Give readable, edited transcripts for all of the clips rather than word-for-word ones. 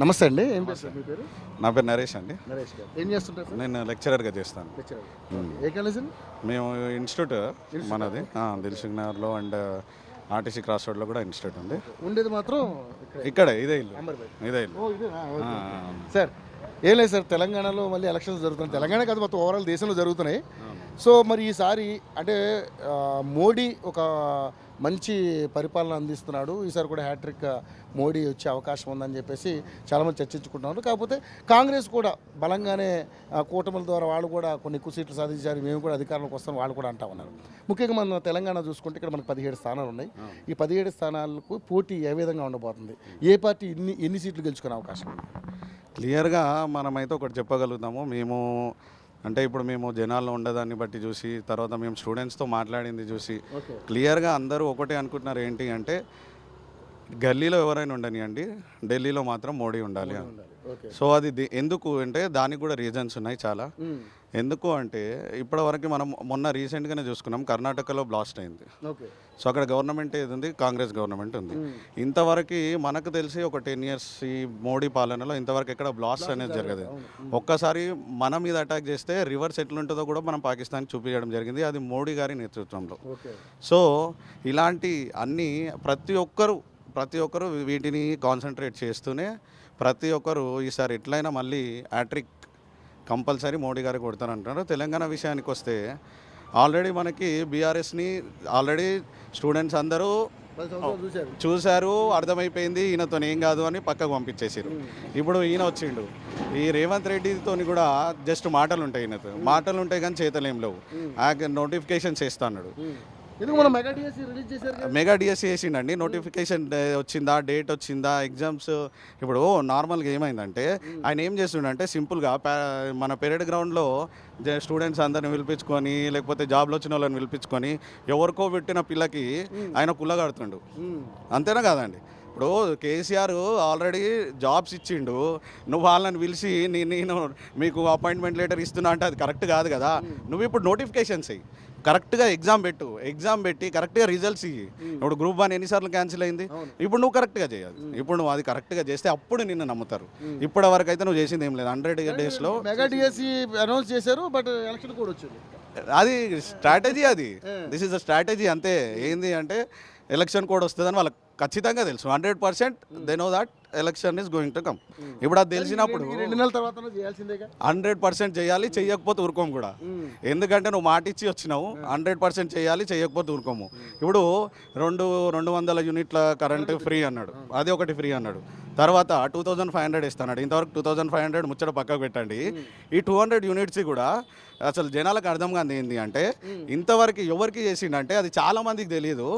నమస్తే అండి. ఏం చేస్తారు మీ పేరు? నా పేరు నరేష్ అండి. నరేష్ గారు. ఏం చేస్తుంటారు సార్? నేను లెక్చరర్గా చేస్తాను. లెక్చరర్. ఏ కాలేజ్ అండి? మేము ఇన్స్టిట్యూట్ మనది దిల్సుఖ్ నగర్లో అండ్ ఆర్టీసీ క్రాస్ రోడ్లో కూడా ఇన్స్టిట్యూట్ ఉంది. ఉండేది మాత్రం ఇక్కడే ఇదే ఇల్లు. అంబర్పేట. ఇదే ఇల్లు. ఓ ఇదేనా? ఓకే. సార్ ఏం లేదు సార్, తెలంగాణలో మళ్ళీ ఎలక్షన్స్ జరుగుతున్నాయి. తెలంగాణ కాదు, మొత్తం ఓవరాల్ దేశంలో జరుగుతున్నాయి. సో మరి ఈసారి అంటే మోడీ ఒక మంచి పరిపాలన అందిస్తున్నాడు, ఈసారి కూడా హ్యాట్రిక్ మోడీ వచ్చే అవకాశం ఉందని చెప్పేసి చాలామంది చర్చించుకుంటున్నారు. కాకపోతే కాంగ్రెస్ కూడా బలంగానే కూటమిల ద్వారా వాళ్ళు కూడా కొన్ని ఎక్కువ సీట్లు సాధించారు, మేము కూడా అధికారంలోకి వస్తాం వాళ్ళు కూడా అంటా ఉన్నారు. ముఖ్యంగా మన తెలంగాణ చూసుకుంటే ఇక్కడ మనకు 17 స్థానాలు ఉన్నాయి. ఈ 17 స్థానాలకు పోటీ ఏ విధంగా ఉండబోతుంది? ఏ పార్టీ ఎన్ని సీట్లు గెలుచుకునే అవకాశం ఉంది? క్లియర్గా మనమైతే ఒకటి చెప్పగలుగుతాము. అంటే ఇప్పుడు మేము జనాల్లో ఉండదాన్ని బట్టి చూసి, తర్వాత మేము స్టూడెంట్స్తో మాట్లాడింది చూసి క్లియర్గా అందరూ ఒకటే అనుకుంటున్నారు, ఏంటి అంటే గల్లీలో ఎవరైనా ఉండనివ్వండి, ఢిల్లీలో మాత్రం మోడీ ఉండాలి అని. సో అది ఎందుకు అంటే దానికి కూడా రీజన్స్ ఉన్నాయి చాలా. ఎందుకు అంటే ఇప్పటివరకు మనం మొన్న రీసెంట్గానే చూసుకున్నాం, కర్ణాటకలో బ్లాస్ట్ అయింది. సో అక్కడ గవర్నమెంట్ ఏది ఉంది, కాంగ్రెస్ గవర్నమెంట్ ఉంది. ఇంతవరకు మనకు తెలిసి ఒక 10 years ఈ మోడీ పాలనలో ఇంతవరకు ఎక్కడ బ్లాస్ట్ అనేది జరగదు. ఒక్కసారి మన మీద అటాక్ చేస్తే రివర్స్ ఎట్లుంటుందో కూడా మనం పాకిస్తాన్కి చూపించడం జరిగింది, అది మోడీ గారి నేతృత్వంలో. సో ఇలాంటి అన్నీ ప్రతి ఒక్కరు వీటిని కాన్సన్ట్రేట్ చేస్తూనే ప్రతి ఒక్కరు ఈసారి ఎట్లయినా మళ్ళీ హ్యాట్రిక్ కంపల్సరీ మోడీ గారికి కొడతారంటున్నారు. తెలంగాణ విషయానికి వస్తే ఆల్రెడీ మనకి బీఆర్ఎస్ని ఆల్రెడీ స్టూడెంట్స్ అందరూ చూశారు, అర్థమైపోయింది, ఈయనతో ఏం కాదు అని పక్కకు పంపించేసారు. ఇప్పుడు ఈయన వచ్చిండు, ఈ రేవంత్ రెడ్డితో కూడా జస్ట్ మాటలు ఉంటాయి, ఈయనతో మాటలు ఉంటాయి కానీ చేతలు ఏం లేవు. నోటిఫికేషన్స్ వేస్తా అన్నాడు. మెగా డిఎస్సి వేసిండండి, నోటిఫికేషన్ వచ్చిందా, డేట్ వచ్చిందా, ఎగ్జామ్స్. ఇప్పుడు నార్మల్గా ఏమైందంటే ఆయన ఏం చేస్తుండంటే సింపుల్గా మన పెరేడ్ గ్రౌండ్లో స్టూడెంట్స్ అందరిని పిలిపించుకొని, లేకపోతే జాబ్లో వచ్చిన వాళ్ళని పిలిపించుకొని ఎవరికో పెట్టిన పిల్లకి ఆయన కుల్లగడుతుండు. అంతేనా కాదండి? ఇప్పుడు కేసీఆర్ ఆల్రెడీ జాబ్స్ ఇచ్చిండు, నువ్వు వాళ్ళని పిలిచి నేను మీకు అపాయింట్మెంట్ లెటర్ ఇస్తున్నా అంటే అది కరెక్ట్ కాదు కదా. నువ్వు ఇప్పుడు నోటిఫికేషన్స్ అయ్యి కరెక్ట్గా ఎగ్జామ్ పెట్టి కరెక్ట్గా రిజల్ట్స్ ఇయ్యి. ఇప్పుడు గ్రూప్ 1 ఎన్నిసార్లు క్యాన్సిల్ అయింది, ఇప్పుడు నువ్వు కరెక్ట్గా చేయాలి. ఇప్పుడు నువ్వు అది కరెక్ట్గా చేస్తే అప్పుడు నిన్ను నమ్ముతారు. ఇప్పటి వరకు అయితే నువ్వు చేసింది ఏం లేదు. 100 daysలో మెగా డిఎస్సి అనౌన్స్ చేశారు, బట్ ఎలక్షన్ కూడా వచ్చింది. అది స్ట్రాటజీ, అది దిస్ ఈజ్ అ స్ట్రాటజీ అంతే. ఏంది అంటే ఎలక్షన్ కోడ్ వస్తుందని వాళ్ళకి ఖచ్చితంగా తెలుసు. 100% they know that election is going to come. ఇప్పుడు అది తెలిసినప్పుడు 2 నెలల తర్వాత 100% చేయాలి, చెయ్యకపోతే ఊరుకోము కూడా. ఎందుకంటే నువ్వు మాట ఇచ్చి వచ్చినావు, 100% చేయాలి, చెయ్యకపోతే ఊరుకోము. ఇప్పుడు 200 యూనిట్ల కరెంట్ ఫ్రీ అన్నాడు, అది ఒకటి ఫ్రీ అన్నాడు. తర్వాత 2500 ఇస్తాడు. ఇంతవరకు 2500 ముచ్చట పక్కకు పెట్టండి. ఈ 200 యూనిట్స్ కూడా అసలు జనాలకు అర్థం కాదు ఏంది అంటే, ఇంతవరకు ఎవరికి చేసిండంటే అది చాలా మందికి తెలియదు.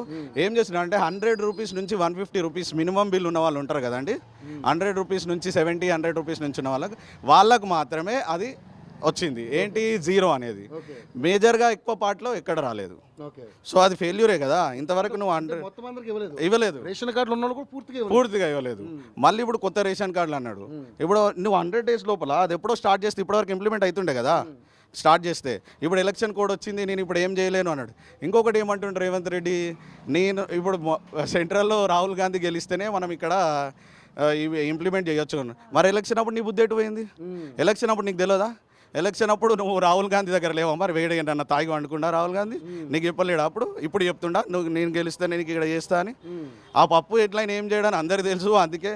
ఏం చేసిండంటే 100 రూపీస్ నుంచి 150 రూపీస్ మినిమం బిల్ ఉన్న వాళ్ళు ఉంటారు కదండి, 100 రూపీస్ నుంచి 70, 100 రూపీస్ నుంచి ఉన్న వాళ్ళకు మాత్రమే అది వచ్చింది. ఏంటి జీరో అనేది మేజర్గా ఎక్కువ పార్ట్లో ఎక్కడ రాలేదు. సో అది ఫెయిల్యూరే కదా. ఇంతవరకు నువ్వు 100 ఇవ్వలేదు, రేషన్ కార్డులు ఉన్న వాళ్ళు పూర్తిగా ఇవ్వలేదు. మళ్ళీ ఇప్పుడు కొత్త రేషన్ కార్డులు అన్నాడు. ఇప్పుడు నువ్వు 100 days లోపల అది ఎప్పుడో స్టార్ట్ చేస్తే ఇప్పటివరకు ఇంప్లిమెంట్ అవుతుండే కదా. స్టార్ట్ చేస్తే ఇప్పుడు ఎలక్షన్ కోడ్ వచ్చింది, నేను ఇప్పుడు ఏం చేయలేను అన్నాడు. ఇంకొకటి ఏమంటుండ్రు రేవంత్ రెడ్డి, నేను ఇప్పుడు సెంట్రల్లో రాహుల్ గాంధీ గెలిస్తేనే మనం ఇక్కడ ఇవి ఇంప్లిమెంట్ చేయొచ్చు. మరి ఎలక్షన్ అప్పుడు నీ బుద్ధి ఎటు పోయింది? ఎలక్షన్ అప్పుడు నీకు తెలియదా? ఎలక్షన్ అప్పుడు నువ్వు రాహుల్ గాంధీ దగ్గర లేవా? మరి వేడి ఏంటన్నా తాగి వండుకుండా రాహుల్ గాంధీ నీకు చెప్పలేడు? ఇప్పుడు చెప్తుండా నేను గెలిస్తే నేను ఇక్కడ చేస్తా అని. ఆ పప్పు ఎట్లయినా ఏం చేయడానికి అందరికీ తెలుసు. అందుకే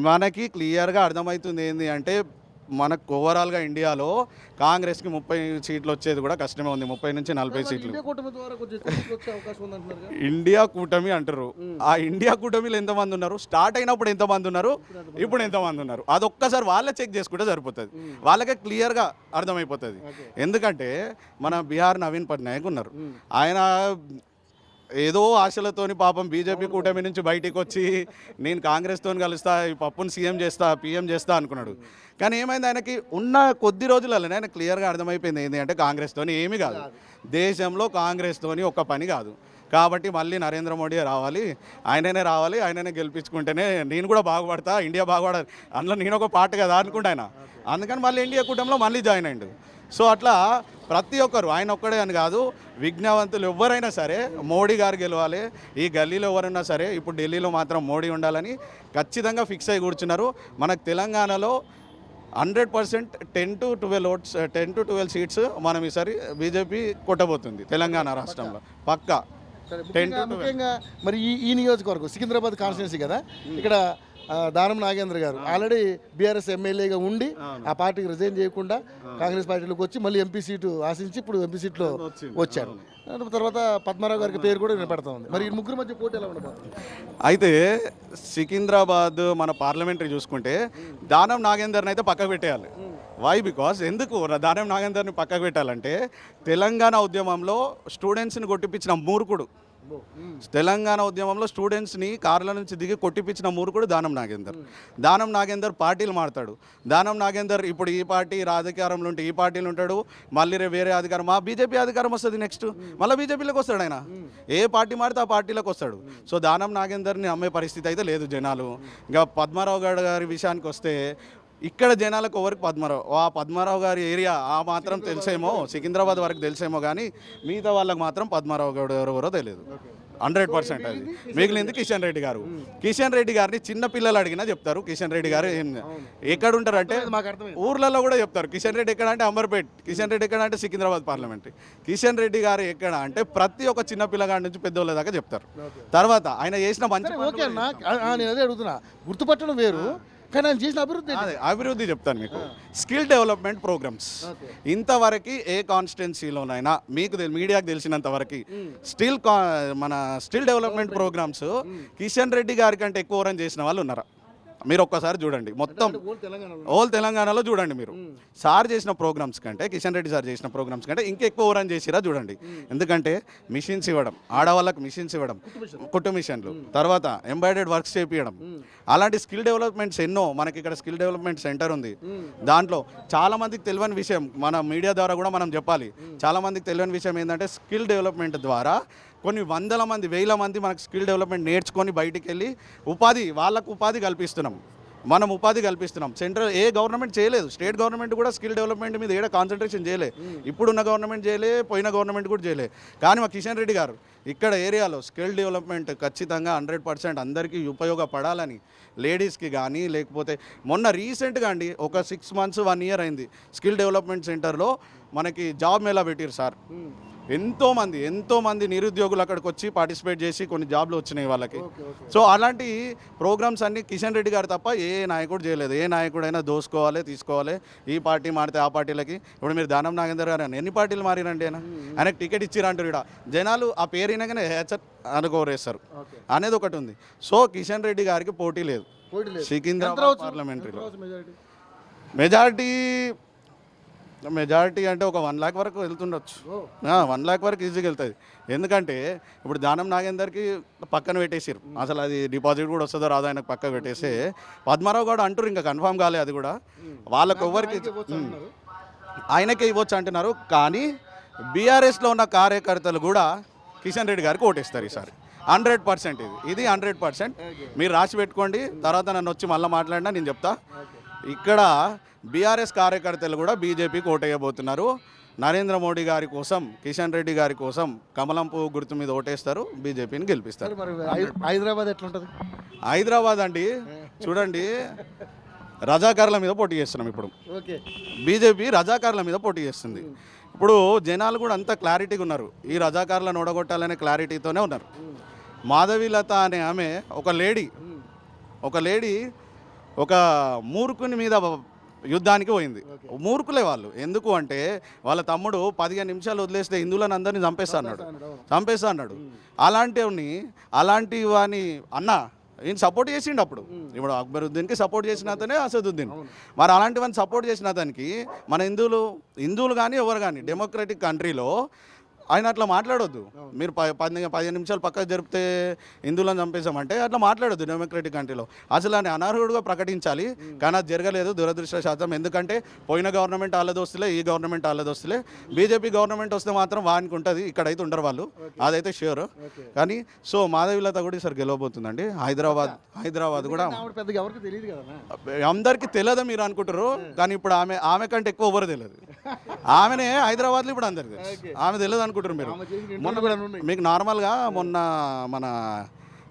మనకి క్లియర్గా అర్థమవుతుంది ఏంటి అంటే, మనకు ఓవరాల్గా ఇండియాలో కాంగ్రెస్కి 30 సీట్లు వచ్చేది కూడా కష్టమే ఉంది, 30 నుంచి 40 సీట్లు. ఇండియా కూటమి అంటారు. ఆ ఇండియా కూటమిలో ఎంతమంది ఉన్నారు, స్టార్ట్ అయినప్పుడు ఎంతమంది ఉన్నారు, ఇప్పుడు ఎంతమంది ఉన్నారు, అదొక్కసారి వాళ్ళే చెక్ చేసుకుంటే సరిపోతుంది. వాళ్ళకే క్లియర్గా అర్థమైపోతుంది. ఎందుకంటే మన బీహార్ నవీన్ పట్నాయక్ ఉన్నారు, ఆయన ఏదో ఆశలతోని పాపం బీజేపీ కూటమి నుంచి బయటికి వచ్చి నేను కాంగ్రెస్తో కలుస్తా, ఈ పప్పును సీఎం చేస్తా, పీఎం చేస్తా అనుకున్నాడు. కానీ ఏమైంది, ఆయనకి ఉన్న కొద్ది రోజులలోనే ఆయన క్లియర్గా అర్థమైపోయింది ఏంటి అంటే కాంగ్రెస్తోని ఏమీ కాదు, దేశంలో కాంగ్రెస్తోని ఒక్క పని కాదు. కాబట్టి మళ్ళీ నరేంద్ర మోడీ రావాలి, ఆయననే గెలిపించుకుంటేనే నేను కూడా బాగుపడతా, ఇండియా బాగుపడాలి, అందులో నేను ఒక పార్ట్ కదా అనుకుంటా ఆయన. అందుకని మళ్ళీ ఇండియా కూటమిలో మళ్ళీ జాయిన్ అయ్యిండు. సో అట్లా ప్రతి ఒక్కరు ఆయన ఒక్కడే అని కాదు, విజ్ఞావంతులు ఎవరైనా సరే మోడీ గారు గెలవాలి, ఈ గల్లీలో ఎవరైనా సరే ఇప్పుడు ఢిల్లీలో మాత్రం మోడీ ఉండాలని ఖచ్చితంగా ఫిక్స్ అయి కూర్చున్నారు. మనకు తెలంగాణలో 100% 10 to 12 సీట్స్ మనం ఈసారి బీజేపీ కొట్టబోతుంది తెలంగాణ రాష్ట్రంలో పక్కా. ముఖ్యంగా మరి ఈ నియోజకవర్గం సికింద్రాబాద్ కాన్స్టిట్యున్సీ కదా, ఇక్కడ దానం నాగేంద్ర గారు ఆల్రెడీ బీఆర్ఎస్ ఎమ్మెల్యేగా ఉండి ఆ పార్టీకి రిజైన్ చేయకుండా కాంగ్రెస్ పార్టీలోకి వచ్చి మళ్ళీ ఎంపీ సీటు ఆశించి ఇప్పుడు ఎంపీ సీట్లో వచ్చారు. తర్వాత పద్మారావు గారికి పేరు కూడా వినపడతా ఉంది. మరి ఈ ముగ్గురు మధ్య పోటీ ఎలా ఉండబోతుంది? అయితే సికింద్రాబాద్ మన పార్లమెంటరీ చూసుకుంటే దానం నాగేందర్ని అయితే పక్కకు పెట్టేయాలి. వై? బికాస్ ఎందుకు దానం నాగేందర్ని పక్కకు పెట్టాలంటే తెలంగాణ ఉద్యమంలో స్టూడెంట్స్ని కొట్టిపించిన మూర్ఖుడు, తెలంగాణ ఉద్యమంలో స్టూడెంట్స్ని కార్ల నుంచి దిగి కొట్టిపించిన మూర్ఖుడు దానం నాగేందర్. దానం నాగేందర్ పార్టీలు మారుతాడు. దానం నాగేందర్ ఇప్పుడు ఈ పార్టీ అధికారంలో ఉంటే ఈ పార్టీలు ఉంటాడు, మళ్ళీ వేరే అధికారం మా బీజేపీ అధికారం వస్తుంది, నెక్స్ట్ మళ్ళీ బీజేపీలోకి వస్తాడు. ఆయన ఏ పార్టీ మారితే ఆ పార్టీలోకి వస్తాడు. సో దానం నాగేందర్ని అమ్మే పరిస్థితి అయితే లేదు జనాలు. ఇంకా పద్మారావు గారి విషయానికి వస్తే ఇక్కడ జనాలకు ఎవరికి పద్మారావు గారి ఏరియా ఆ మాత్రం తెలిసేమో, సికింద్రాబాద్ వరకు తెలిసేమో, కానీ మిగతా వాళ్ళకి మాత్రం పద్మారావు గారు ఎవరెవరో తెలియదు. 100% అది. మిగిలింది కిషన్ రెడ్డి గారు. కిషన్ రెడ్డి గారిని చిన్న పిల్లలు అడిగినా చెప్తారు. కిషన్ రెడ్డి గారు ఎక్కడ ఉంటారంటే ఊర్లలో కూడా చెప్తారు. కిషన్ రెడ్డి ఎక్కడ అంటే అంబర్పేట్, కిషన్ రెడ్డి ఎక్కడ అంటే సికింద్రాబాద్ పార్లమెంటరీ. కిషన్ రెడ్డి గారు ఎక్కడ అంటే ప్రతి ఒక్క చిన్న పిల్లగాడి నుంచి పెద్దోళ్ళ దాకా చెప్తారు. తర్వాత ఆయన చేసిన మంచి ఓకే అన్న, నేను అదే అడుగుతున్నా, గుర్తుపట్టడం వేరు కానీ ఆయన చేసిన అభివృద్ధి చెప్తాను మీకు. స్కిల్ డెవలప్మెంట్ ప్రోగ్రామ్స్ ఇంతవరకు ఏ కాన్స్టిట్యున్సీలోనైనా మీకు మీడియాకి తెలిసినంత వరకు మన skill development programmes Kishan Reddy గారి కంటే ఎక్కువ రన్ చేసిన వాళ్ళు ఉన్నారా? మీరు ఒక్కసారి చూడండి, మొత్తం ఓల్ తెలంగాణలో చూడండి మీరు. సార్ చేసిన ప్రోగ్రామ్స్ కంటే, కిషన్ రెడ్డి సార్ చేసిన ప్రోగ్రామ్స్ కంటే ఇంకా ఎక్కువ రన్ చేసిరా చూడండి. ఎందుకంటే మిషన్స్ ఇవ్వడం, ఆడవాళ్ళకి మిషన్స్ ఇవ్వడం, కుట్టు మిషన్లు, తర్వాత ఎంబ్రాయిడరీ వర్క్స్ చేయించడం, అలాంటి స్కిల్ డెవలప్మెంట్స్ ఎన్నో. మనకి ఇక్కడ స్కిల్ డెవలప్మెంట్ సెంటర్ ఉంది. దాంట్లో చాలా మందికి తెలియని విషయం మన మీడియా ద్వారా కూడా మనం చెప్పాలి. చాలా మందికి తెలియని విషయం ఏంటంటే స్కిల్ డెవలప్మెంట్ ద్వారా కొన్ని వందల మంది, వేల మంది మనకు స్కిల్ డెవలప్మెంట్ నేర్చుకొని బయటికి వెళ్ళి వాళ్ళకు ఉపాధి కల్పిస్తున్నాం. మనం ఉపాధి కల్పిస్తున్నాం. సెంట్రల్ ఏ గవర్నమెంట్ చేయలేదు. స్టేట్ గవర్నమెంట్ కూడా స్కిల్ డెవలప్మెంట్ మీద ఏడా కాన్సన్ట్రేషన్ చేయలే. ఇప్పుడున్న గవర్నమెంట్ చేయలే, పోయిన గవర్నమెంట్ కూడా చేయలే. కానీ మా కిషన్ రెడ్డి గారు ఇక్కడ ఏరియాలో స్కిల్ డెవలప్మెంట్ ఖచ్చితంగా 100% అందరికీ ఉపయోగపడాలని, లేడీస్కి కానీ లేకపోతే మొన్న రీసెంట్గా అండి ఒక 6 months 1 year అయింది స్కిల్ డెవలప్మెంట్ సెంటర్లో మనకి జాబ్ మేళా పెట్టారు సార్. ఎంతోమంది నిరుద్యోగులు అక్కడికి వచ్చి పార్టిసిపేట్ చేసి కొన్ని జాబ్లు వచ్చినాయి వాళ్ళకి. సో అలాంటి ప్రోగ్రామ్స్ అన్ని కిషన్ రెడ్డి గారు తప్ప ఏ నాయకుడు చేయలేదు. ఏ నాయకుడైనా దోసుకోవాలి, తీసుకోవాలి, ఈ పార్టీ మారితే ఆ పార్టీలకి. ఇప్పుడు మీరు దానం నాగేందర్ గారు ఎన్ని పార్టీలు మారినండి? ఆయనకు టికెట్ ఇచ్చిరంటారు. ఇక్కడ జనాలు ఆ పేరు వినగానే హెచ్చర్ అనుకోరేస్తారు అనేది ఒకటి ఉంది. సో కిషన్ రెడ్డి గారికి పోటీ లేదు సికింద్రాబాద్ పార్లమెంటరీలో. మెజారిటీ అంటే ఒక 1 lakh వరకు వెళ్తుండొచ్చు. 1 lakh వరకు ఈజీగా వెళ్తుంది. ఎందుకంటే ఇప్పుడు దానం నాగేందర్కి పక్కన పెట్టేసారు. అసలు అది డిపాజిట్ కూడా వస్తుందో రాదో ఆయనకు పక్కన పెట్టేసి పద్మారావు గారు అంటారు, ఇంకా కన్ఫామ్ కాలే అది కూడా. వాళ్ళకు ఎవరికి ఆయనకే ఇవ్వచ్చు అంటున్నారు. కానీ బీఆర్ఎస్లో ఉన్న కార్యకర్తలు కూడా కిషన్ రెడ్డి గారికి ఓటేస్తారు ఈసారి. 100% ఇది 100%. మీరు రాసి పెట్టుకోండి. తర్వాత నన్ను వచ్చి మళ్ళీ మాట్లాడినా నేను చెప్తా. ఇక్కడ బీఆర్ఎస్ కార్యకర్తలు కూడా బీజేపీకి ఓటేయబోతున్నారు. నరేంద్ర మోడీ గారి కోసం, కిషన్ రెడ్డి గారి కోసం కమలం పువ్వు గుర్తు మీద ఓటేస్తారు, బీజేపీని గెలిపిస్తారు. హైదరాబాద్ ఎట్లుంటుంది? హైదరాబాద్ అండి చూడండి, రజాకారుల మీద పోటీ చేస్తున్నాం. ఇప్పుడు బీజేపీ రజాకారుల మీద పోటీ చేస్తుంది. ఇప్పుడు జనాలు కూడా అంత క్లారిటీగా ఉన్నారు. ఈ రజాకారులను ఓడగొట్టాలనే క్లారిటీతోనే ఉన్నారు. మాధవీలత అనే ఆమె ఒక లేడీ ఒక మూర్ఖుని మీద యుద్ధానికి పోయింది. మూర్ఖులే వాళ్ళు. ఎందుకు అంటే వాళ్ళ తమ్ముడు 15 నిమిషాలు వదిలేస్తే హిందువులను అందరినీ చంపేస్తా అన్నాడు. అలాంటి వాని అన్న ఈయన సపోర్ట్ చేసిండు. అప్పుడు ఇప్పుడు అక్బరుద్దీన్కి సపోర్ట్ చేసిన అతనే అసదుద్దీన్. మరి అలాంటివన్నీ సపోర్ట్ చేసిన అతనికి మన హిందువులు కానీ ఎవరు కానీ డెమోక్రటిక్ కంట్రీలో ఆయన అట్లా మాట్లాడొద్దు. మీరు 15 నిమిషాలు పక్కకు జరిపితే హిందువులను చంపేసామంటే అట్లా మాట్లాడొద్దు డెమోక్రటిక్ కంట్రీలో. అసలు ఆయన అనర్హుడుగా ప్రకటించాలి, కానీ అది జరగలేదు దురదృష్టశాతం. ఎందుకంటే పోయిన గవర్నమెంట్ వాళ్ళ దోస్తులే, ఈ గవర్నమెంట్ వాళ్ళ దోస్తులే. బీజేపీ గవర్నమెంట్ వస్తే మాత్రం వానికి ఉంటుంది, ఇక్కడైతే ఉండరు వాళ్ళు, అదైతే ష్యూర్. కానీ సో మాధవీలత కూడా ఈసారి గెలవబోతుందండి. హైదరాబాద్ కూడా పెద్దగా ఎవరికి తెలియదు కదా, అందరికీ తెలియదు మీరు అనుకుంటారు, కానీ ఇప్పుడు ఆమె కంటే ఎక్కువ ఎవరు తెలియదు. ఆమెనే హైదరాబాద్లో ఇప్పుడు అందరికి తెలుసు, ఆమె తెలియదు అనుకుంటారు మీరు. మీకు నార్మల్గా మొన్న మన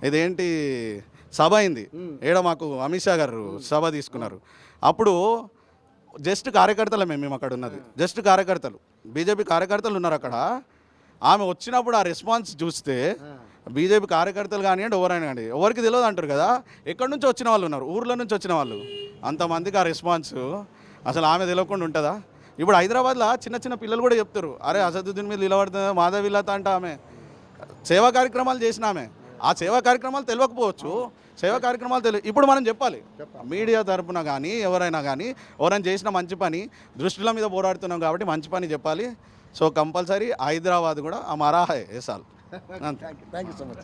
ఇదేంటి సభ అయింది ఏడ, మాకు అమిత్ షా గారు సభ తీసుకున్నారు. అప్పుడు జస్ట్ కార్యకర్తలమే మేము అక్కడ ఉన్నది, జస్ట్ కార్యకర్తలు, బీజేపీ కార్యకర్తలు ఉన్నారు అక్కడ. ఆమె వచ్చినప్పుడు ఆ రెస్పాన్స్ చూస్తే బీజేపీ కార్యకర్తలు కానివ్వండి ఎవరైనా కానీ ఎవరికి తెలియదు అంటారు కదా, ఎక్కడి నుంచి వచ్చిన వాళ్ళు ఉన్నారు, ఊర్ల నుంచి వచ్చిన వాళ్ళు, అంతమందికి ఆ రెస్పాన్స్ అసలు ఆమె తెలియకుండా ఉంటుందా? ఇప్పుడు హైదరాబాద్లో చిన్న చిన్న పిల్లలు కూడా చెప్తారు, అరే అసదుద్దీన్ మీద నిలబడుతుంది మాధవీలత అంట, ఆమె సేవా కార్యక్రమాలు చేసిన ఆమె. ఆ సేవా కార్యక్రమాలు తెలియకపోవచ్చు, సేవా కార్యక్రమాలు తెలియదు. ఇప్పుడు మనం చెప్పాలి, మీడియా తరపున కానీ ఎవరైనా కానీ ఎవరైనా చేసిన మంచి పని దృష్టిల మీద పోరాడుతున్నాం కాబట్టి మంచి పని చెప్పాలి. సో కంపల్సరీ హైదరాబాద్ కూడా హమారా హై ఏ సాల్. Thank you so much.